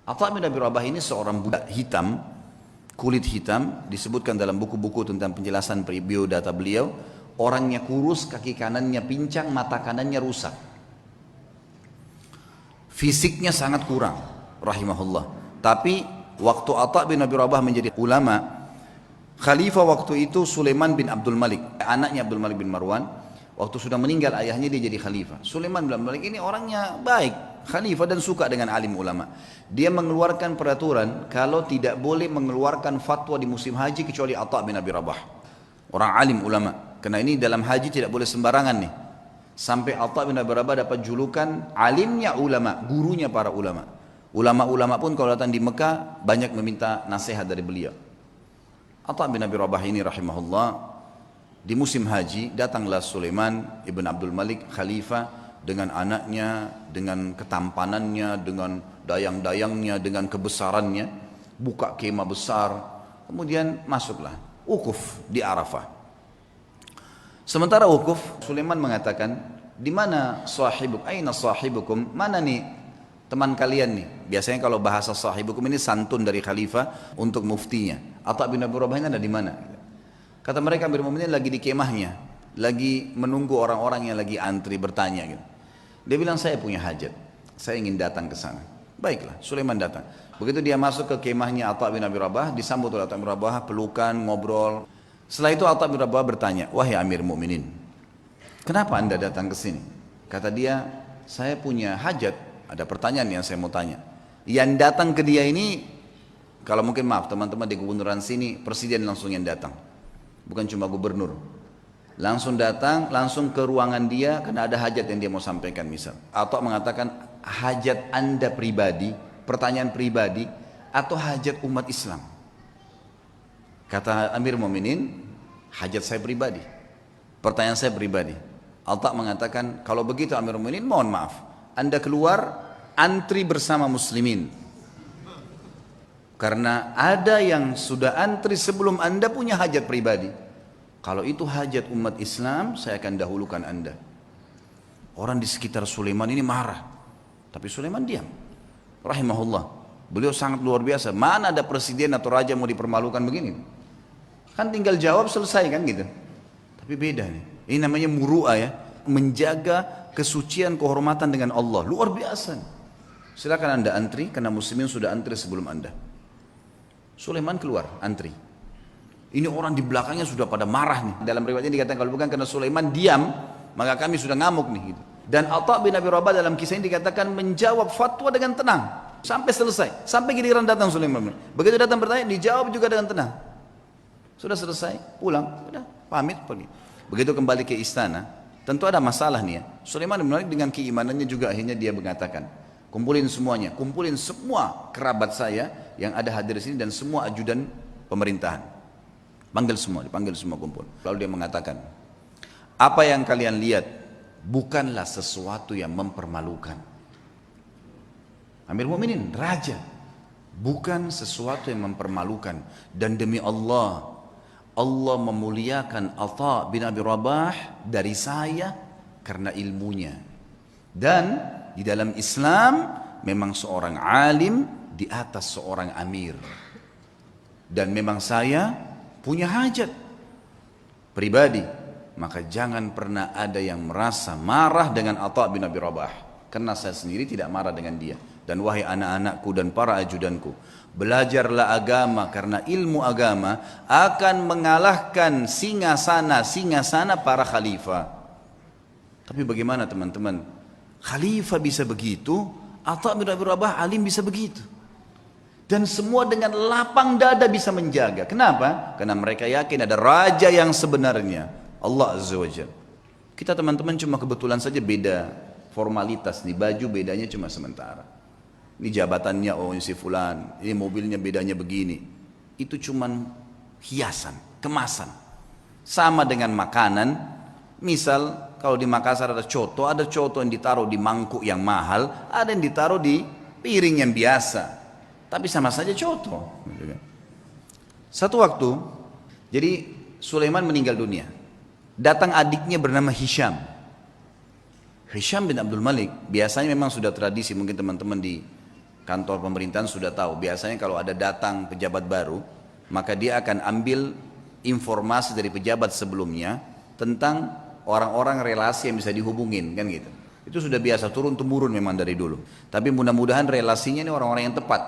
Atha bin Abi Rabah ini seorang budak hitam, kulit hitam, disebutkan dalam buku-buku tentang penjelasan biodata beliau, orangnya kurus, kaki kanannya pincang, mata kanannya rusak. Fisiknya sangat kurang, rahimahullah. Tapi waktu Atha bin Abi Rabah menjadi ulama, khalifah waktu itu Sulaiman bin Abdul Malik, anaknya Abdul Malik bin Marwan. Waktu sudah meninggal ayahnya, dia jadi khalifah. Sulaiman bin Abdul Malik ini orangnya baik, khalifah dan suka dengan alim ulama. Dia mengeluarkan peraturan kalau tidak boleh mengeluarkan fatwa di musim haji kecuali Atha bin Abi Rabah, orang alim ulama. Karena ini dalam haji tidak boleh sembarangan nih. Sampai Atha bin Abi Rabah dapat julukan alimnya ulama, gurunya para ulama. Ulama-ulama pun kalau datang di Mekah banyak meminta nasihat dari beliau. Atha bin Abi Rabah ini rahimahullah, di musim haji datanglah Sulaiman ibn Abdul Malik khalifah dengan anaknya, dengan ketampanannya, dengan dayang-dayangnya, dengan kebesarannya, buka kemah besar, kemudian masuklah wukuf di Arafah. Sementara wukuf, Sulaiman mengatakan, di mana sahibuk, aina sahibukum, mana nih teman kalian nih? Biasanya kalau bahasa sahibukum ini santun dari khalifah untuk muftinya. Atha bin Abi Rabah ini ada di mana? Kata mereka, Amirul Mukminin lagi di kemahnya, lagi menunggu orang-orang yang lagi antri bertanya gitu. Dia bilang, saya punya hajat, saya ingin datang ke sana. Baiklah, Sulaiman datang. Begitu dia masuk ke kemahnya Atha bin Abi Rabah, disambut oleh Atha bin Abi Rabah, pelukan, ngobrol. Setelah itu Atha bin Rabah bertanya, wahai Amir Mukminin, kenapa anda datang ke sini? Kata dia, saya punya hajat, ada pertanyaan yang saya mau tanya. Yang datang ke dia ini, kalau mungkin maaf teman-teman di gubernuran sini, presiden langsung yang datang, bukan cuma gubernur. Langsung datang, langsung ke ruangan dia karena ada hajat yang dia mau sampaikan misal. Atau mengatakan hajat anda pribadi, pertanyaan pribadi, atau hajat umat Islam. Kata Amir Mu'minin, hajat saya pribadi, pertanyaan saya pribadi. Atha mengatakan, kalau begitu Amir Mu'minin, mohon maaf, anda keluar antri bersama muslimin. Karena ada yang sudah antri sebelum anda punya hajat pribadi. Kalau itu hajat umat Islam, saya akan dahulukan anda. Orang di sekitar Sulaiman ini marah, tapi Sulaiman diam. Rahimahullah, beliau sangat luar biasa. Mana ada presiden atau raja mau dipermalukan begini? Kan tinggal jawab selesai kan gitu. Tapi beda nih. Ini namanya muru'ah ya, menjaga kesucian kehormatan dengan Allah. Luar biasa. Silakan anda antri, karena muslimin sudah antri sebelum anda. Sulaiman keluar antri. Ini orang di belakangnya sudah pada marah nih. Dalam riwayatnya dikatakan kalau bukan karena Sulaiman diam, maka kami sudah ngamuk nih gitu. Dan Atha bin Abi Rabah dalam kisah ini dikatakan menjawab fatwa dengan tenang sampai selesai, sampai giliran datang Sulaiman. Begitu datang bertanya, dijawab juga dengan tenang. Sudah selesai, pulang, sudah pamit pergi. Begitu kembali ke istana, tentu ada masalah nih ya. Sulaiman bin Malik dengan keimanannya juga akhirnya dia mengatakan, kumpulin semuanya, kumpulin semua kerabat saya yang ada hadir di sini dan semua ajudan pemerintahan. Dipanggil semua kumpul. Lalu dia mengatakan, apa yang kalian lihat bukanlah sesuatu yang mempermalukan. Amir Mu'minin, raja, bukan sesuatu yang mempermalukan. Dan demi Allah, Allah memuliakan Atha bin Abi Rabah dari saya karena ilmunya. Dan di dalam Islam memang seorang alim di atas seorang amir. Dan memang saya punya hajat pribadi, maka jangan pernah ada yang merasa marah dengan Atha bin Abi Rabah, karena saya sendiri tidak marah dengan dia. Dan wahai anak-anakku dan para ajudanku, belajarlah agama, karena ilmu agama akan mengalahkan singasana para khalifah. Tapi bagaimana teman-teman, khalifah bisa begitu, Atha bin Abi Rabah alim bisa begitu. Dan semua dengan lapang dada bisa menjaga. Kenapa? Karena mereka yakin ada raja yang sebenarnya, Allah Azza wa Jalla. Kita teman-teman cuma kebetulan saja beda formalitas nih, baju bedanya cuma sementara. Ini jabatannya, oh ini si fulan, ini mobilnya bedanya begini. Itu cuman hiasan, kemasan. Sama dengan makanan, misal kalau di Makassar ada coto yang ditaruh di mangkuk yang mahal, ada yang ditaruh di piring yang biasa. Tapi sama saja coto. Satu waktu, jadi Sulaiman meninggal dunia. Datang adiknya bernama Hisham. Hisham bin Abdul Malik, biasanya memang sudah tradisi, mungkin teman-teman di kantor pemerintahan sudah tahu. Biasanya kalau ada datang pejabat baru, maka dia akan ambil informasi dari pejabat sebelumnya tentang orang-orang relasi yang bisa dihubungin, kan gitu. Itu sudah biasa, turun-temurun memang dari dulu. Tapi mudah-mudahan relasinya ini orang-orang yang tepat.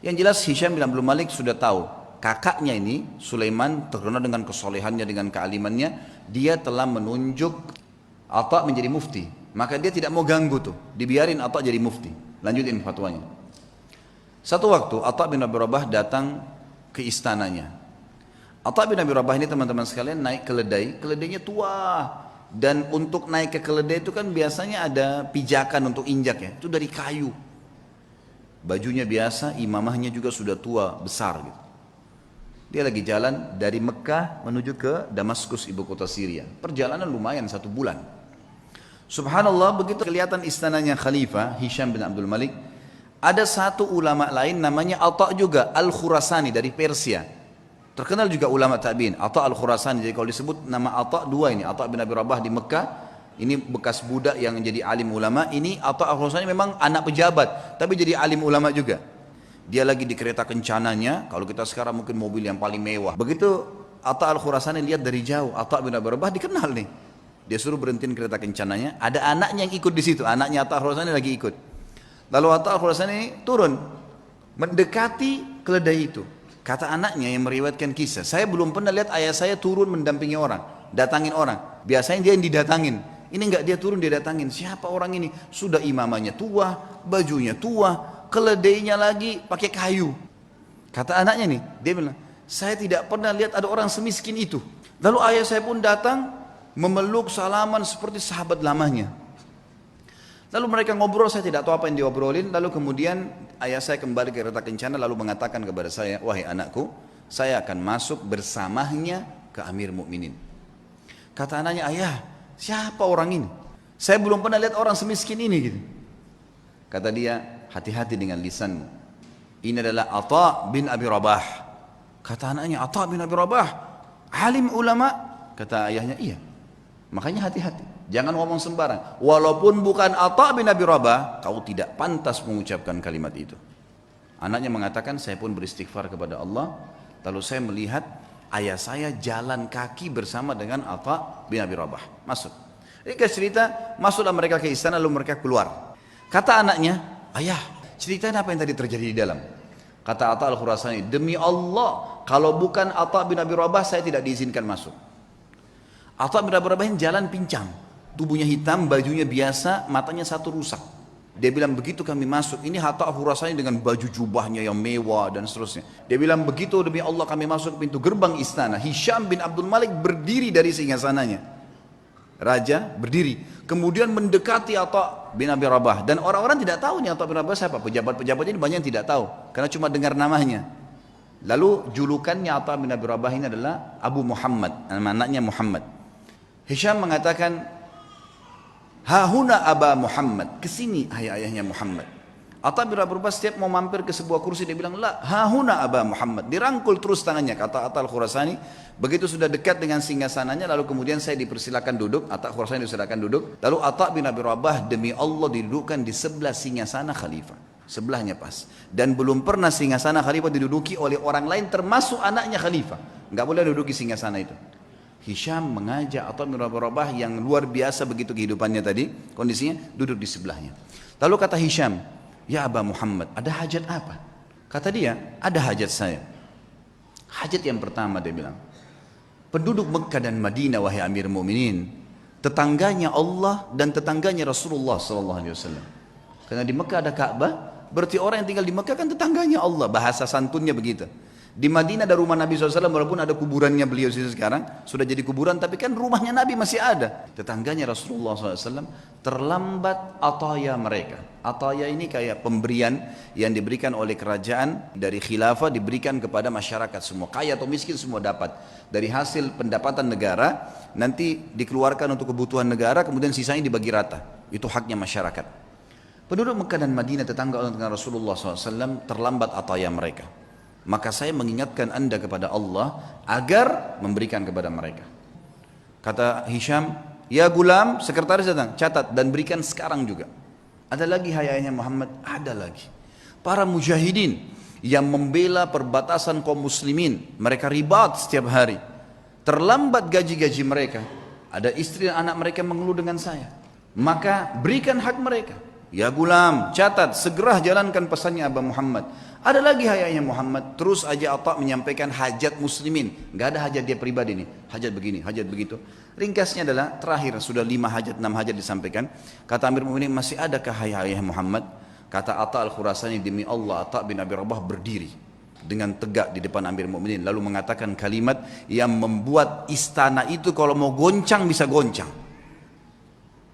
Yang jelas Hisham bin Abdul Malik sudah tahu, kakaknya ini Sulaiman terkenal dengan kesolehannya, dengan kealimannya, dia telah menunjuk Atha menjadi mufti. Maka dia tidak mau ganggu tuh, dibiarin Atha jadi mufti. Lanjutin fatwanya. Satu waktu Atha bin Abi Rabah datang ke istananya. Atha bin Abi Rabah ini teman-teman sekalian naik keledai, keledainya tua. Dan untuk naik ke keledai itu kan biasanya ada pijakan untuk injak ya, itu dari kayu. Bajunya biasa, imamahnya juga sudah tua, besar gitu. Dia lagi jalan dari Mekah menuju ke Damaskus, ibu kota Syria. Perjalanan lumayan 1 bulan. Subhanallah, begitu kelihatan istananya Khalifah Hisham bin Abdul Malik, ada satu ulama lain namanya Atha juga, Al-Khurasani dari Persia. Terkenal juga ulama tabi'in, Atha Al-Khurasani. Jadi kalau disebut nama Atha dua ini, Atha bin Abi Rabah di Mekah, ini bekas budak yang jadi alim ulama. Ini Atha Al-Khurasani memang anak pejabat, tapi jadi alim ulama juga. Dia lagi di kereta kencananya, kalau kita sekarang mungkin mobil yang paling mewah. Begitu Atha Al-Khurasani lihat dari jauh, Atha bin Abi Rabah dikenal nih. Dia suruh berhentiin kereta kencananya, ada anaknya yang ikut di situ, anaknya Atha Al-Khurasani lagi ikut. Lalu Atha Al-Khurasani turun, mendekati keledai itu. Kata anaknya yang meriwayatkan kisah, saya belum pernah lihat ayah saya turun mendampingi orang, datangin orang. Biasanya dia yang didatangin. Ini enggak, dia turun dia datangin. Siapa orang ini? Sudah imamanya tua, bajunya tua, keledainya lagi pakai kayu. Kata anaknya nih, dia bilang, saya tidak pernah lihat ada orang semiskin itu. Lalu ayah saya pun datang memeluk salaman seperti sahabat lamanya. Lalu mereka ngobrol, saya tidak tahu apa yang diobrolin. Lalu kemudian ayah saya kembali ke kereta kencana lalu mengatakan kepada saya, wahai anakku, saya akan masuk bersamanya ke Amir Mukminin. Kata anaknya, ayah, siapa orang ini? Saya belum pernah lihat orang semiskin ini gitu. Kata dia, hati-hati dengan lisanmu. Ini adalah Atha bin Abi Rabah. Kata anaknya, Atha bin Abi Rabah, alim ulama. Kata ayahnya, iya. Makanya hati-hati, jangan ngomong sembarang. Walaupun bukan Atha bin Abi Rabah, kau tidak pantas mengucapkan kalimat itu. Anaknya mengatakan, saya pun beristighfar kepada Allah. Lalu saya melihat ayah saya jalan kaki bersama dengan Atha bin Abi Rabah. Masuk. Ini cerita, masuklah mereka ke istana lalu mereka keluar. Kata anaknya, ayah, ceritain apa yang tadi terjadi di dalam. Kata Atha Al-Khurasani, demi Allah, kalau bukan Atha bin Abi Rabah, saya tidak diizinkan masuk. Atha bin Abi Rabah jalan pincang, tubuhnya hitam, bajunya biasa, matanya satu rusak. Dia bilang, begitu kami masuk, ini Atha Al-Khurasani dengan baju jubahnya yang mewah dan seterusnya. Dia bilang, begitu demi Allah kami masuk pintu gerbang istana, Hisham bin Abdul Malik berdiri dari singgasananya. Raja berdiri, kemudian mendekati Atha bin Abi Rabah. Dan orang-orang tidak tahu nih Atha bin Abi Rabah siapa. Pejabat-pejabat ini banyak yang tidak tahu, karena cuma dengar namanya. Lalu julukannya Atha bin Abi Rabah ini adalah Abu Muhammad, anaknya Muhammad. Hisham mengatakan, hahuna Aba Muhammad, kesini ayahnya Muhammad. Atha bin Abi Rabah setiap mau mampir ke sebuah kursi dia bilang, la hahuna Aba Muhammad, dirangkul terus tangannya. Kata Atha Al-Khurasani, begitu sudah dekat dengan singgasananya, lalu kemudian saya dipersilakan duduk. Atha Al-Khurasani dipersilakan duduk. Lalu Atha bin Abi Rabah demi Allah didudukkan di sebelah singgasana khalifah, sebelahnya pas. Dan belum pernah singgasana khalifah diduduki oleh orang lain termasuk anaknya khalifah. Enggak boleh duduki singgasana itu. Hisham mengajak Atha bin Abi Rabah yang luar biasa begitu kehidupannya tadi, kondisinya duduk di sebelahnya. Lalu kata Hisham, ya Aba Muhammad, ada hajat apa? Kata dia, ada hajat saya. Hajat yang pertama dia bilang, penduduk Mekah dan Madinah wahai Amir Mu'minin, tetangganya Allah dan tetangganya Rasulullah SAW. Karena di Mekah ada Ka'bah, berarti orang yang tinggal di Mekah kan tetangganya Allah, bahasa santunnya begitu. Di Madinah ada rumah Nabi SAW, walaupun ada kuburannya beliau sekarang, sudah jadi kuburan, tapi kan rumahnya Nabi masih ada. Tetangganya Rasulullah SAW, terlambat ataya mereka. Ataya ini kayak pemberian yang diberikan oleh kerajaan dari khilafah, diberikan kepada masyarakat semua. Kaya atau miskin semua dapat. Dari hasil pendapatan negara, nanti dikeluarkan untuk kebutuhan negara, kemudian sisanya dibagi rata. Itu haknya masyarakat. Penduduk Mekah dan Madinah tetangga dengan Rasulullah SAW terlambat ataya mereka. Maka saya mengingatkan anda kepada Allah agar memberikan kepada mereka. Kata Hisham, ya gulam, sekretaris datang, catat dan berikan sekarang juga. Ada lagi hai ayahnya Muhammad? Ada lagi. Para mujahidin yang membela perbatasan kaum muslimin, mereka ribat setiap hari. Terlambat gaji-gaji mereka, ada istri dan anak mereka mengeluh dengan saya. Maka berikan hak mereka. Ya gulam, catat, segera jalankan pesannya Aba Muhammad. Ada lagi hayanya Muhammad, terus aja Atha menyampaikan hajat muslimin. Gak ada hajat dia pribadi nih, hajat begini, hajat begitu. Ringkasnya adalah terakhir, sudah 5 hajat, 6 hajat disampaikan. Kata Amir Mu'minin, masih adakah hayat Muhammad? Kata Atha Al-Khurasani, demi Allah Atha bin Abi Rabah berdiri dengan tegak di depan Amir Mu'minin, lalu mengatakan kalimat yang membuat istana itu kalau mau goncang bisa goncang.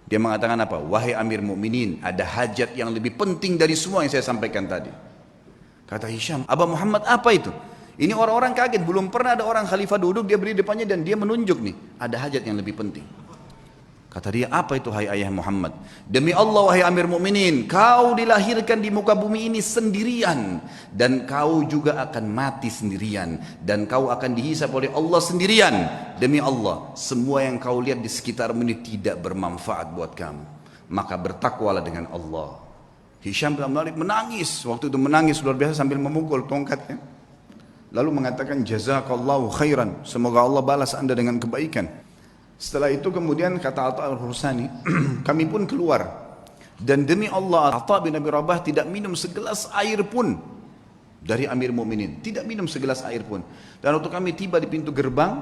Dia mengatakan apa? Wahai Amir Mu'minin, ada hajat yang lebih penting dari semua yang saya sampaikan tadi. Kata Hisham, Aba Muhammad apa itu? Ini orang-orang kaget, belum pernah ada orang khalifah duduk, dia berdiri depannya dan dia menunjuk nih, ada hajat yang lebih penting. Kata dia, apa itu hai ayah Muhammad? Demi Allah wahai Amir Mu'minin, kau dilahirkan di muka bumi ini sendirian, dan kau juga akan mati sendirian, dan kau akan dihisab oleh Allah sendirian. Demi Allah, semua yang kau lihat di sekitarmu ini tidak bermanfaat buat kamu. Maka bertakwalah dengan Allah. Hisham bin Malik menangis, waktu itu menangis luar biasa sambil memukul tongkatnya. Lalu mengatakan jazakallahu khairan, semoga Allah balas anda dengan kebaikan. Setelah itu kemudian kata Atha Al-Khurasani, kami pun keluar. Dan demi Allah, Atha bin Abi Rabah tidak minum segelas air pun dari Amir Mu'minin. Tidak minum segelas air pun. Dan waktu kami tiba di pintu gerbang,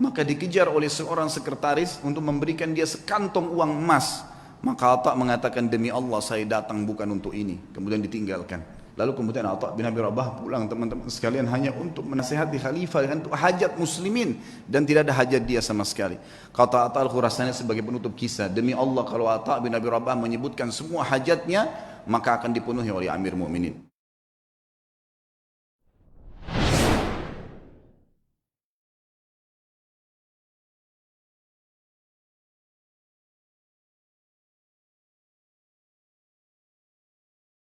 maka dikejar oleh seorang sekretaris untuk memberikan dia sekantong uang emas. Maka Atha mengatakan, demi Allah saya datang bukan untuk ini. Kemudian ditinggalkan. Lalu kemudian Atha bin Abi Rabah pulang teman-teman sekalian hanya untuk menasihati khalifah dengan hajat muslimin, dan tidak ada hajat dia sama sekali. Kata Atha Al-Khurasani sebagai penutup kisah, demi Allah kalau Atha bin Abi Rabah menyebutkan semua hajatnya maka akan dipenuhi oleh Amir Mu'minin.